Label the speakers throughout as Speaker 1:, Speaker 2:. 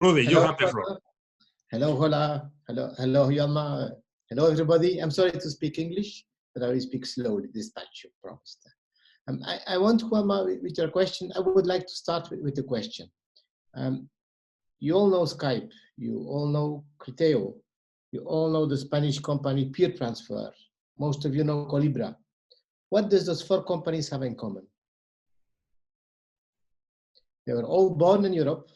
Speaker 1: Rudy, you
Speaker 2: Hello,
Speaker 1: have the floor.
Speaker 2: hello, hola, hello, Yalma. Hello, everybody. I'm sorry to speak English, but I will speak slowly this time, you promised. I want, Juanma, with your question, I would like to start with the question. You all know Skype, you all know Criteo, you all know the Spanish company Peer Transfer. Most of you know Colibra. What does those four companies have in common? They were all born in Europe,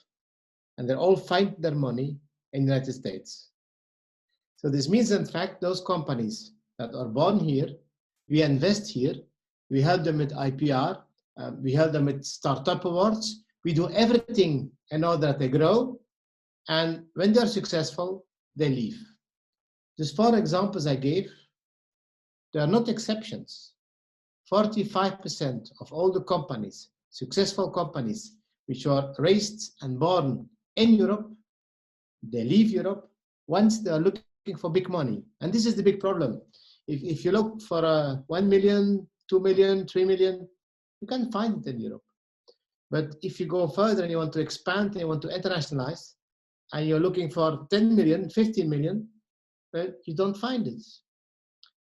Speaker 2: and they all find their money in the United States. So this means, in fact, those companies that are born here, we invest here, we help them with IPR, we help them with startup awards, we do everything in order that they grow, and when they're successful, they leave. These four examples I gave, they are not exceptions. 45% of all the companies, successful companies, which are raised and born in Europe, they leave Europe once they are looking for big money. And this is the big problem. If you look for 1 million, 2 million, 3 million, you can't find it in Europe. But if you go further and you want to expand and you want to internationalize, and you're looking for 10 million, 15 million, well, you don't find it.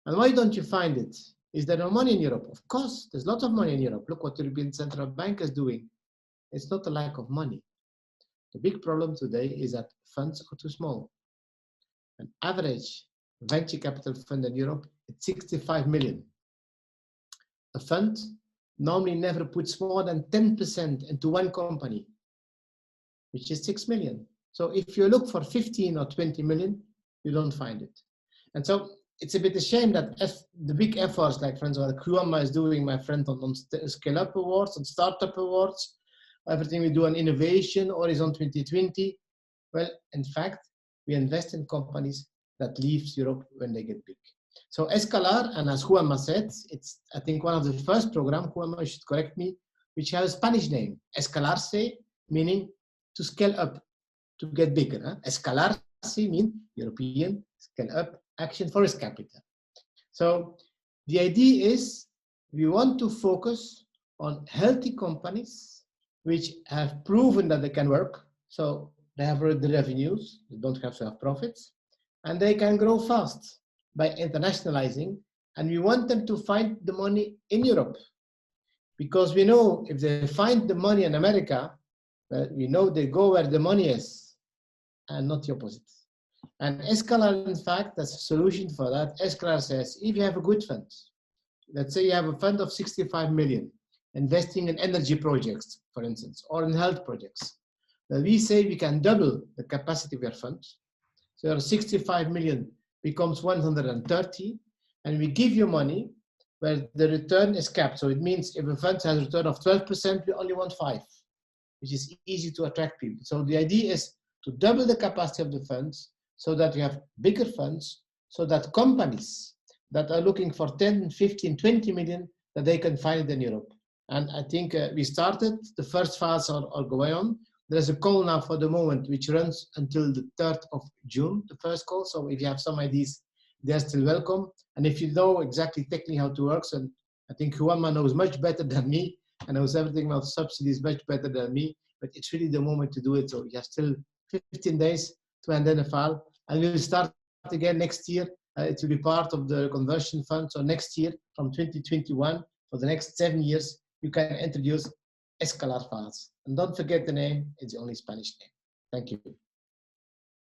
Speaker 2: And why don't you find it? Is there no money in Europe? Of course, there's lots of money in Europe. Look what the European Central Bank is doing. It's not a lack of money. The big problem today is that funds are too small. An average venture capital fund in Europe is 65 million. A fund normally never puts more than 10% into one company, which is 6 million. So if you look for 15 or 20 million, you don't find it. And so it's a bit a shame that the big efforts, like friends, what Juanma is doing, my friend, on Scale Up Awards, on Startup Awards, everything we do on innovation, Horizon 2020, well, in fact, we invest in companies that leaves Europe when they get big. So Escalar, and as Juanma said, it's, I think, one of the first programs, Juanma should correct me, which has a Spanish name, Escalarse, meaning to scale up, to get bigger. Huh? Escalarse means European Scale Up Action for Risk Capital. So the idea is we want to focus on healthy companies which have proven that they can work. So they have the revenues, they don't have to have profits, and they can grow fast by internationalizing. And we want them to find the money in Europe, because we know if they find the money in America, we know they go where the money is and not the opposite. And Escalar, in fact, that's a solution for that. Escalar says, if you have a good fund, let's say you have a fund of 65 million, investing in energy projects, for instance, or in health projects, then we say we can double the capacity of your fund. So your 65 million becomes 130, and we give you money where the return is capped. So it means if a fund has a return of 12%, we only want 5, which is easy to attract people. So the idea is to double the capacity of the funds so that we have bigger funds, so that companies that are looking for 10, 15, 20 million, that they can find it in Europe. And I think we started, the first phase are going on. There's a call now for the moment, which runs until the 3rd of June, the first call. So if you have some ideas, they're still welcome. And if you know exactly technically how it works, and I think Juanma knows much better than me, and knows everything about subsidies much better than me, but it's really the moment to do it. So you have still 15 days to identify, and we'll start again next year. It will be part of the conversion fund. So next year, from 2021, for the next 7 years, you can introduce Escalar funds. And don't forget the name, it's the only Spanish name. Thank you.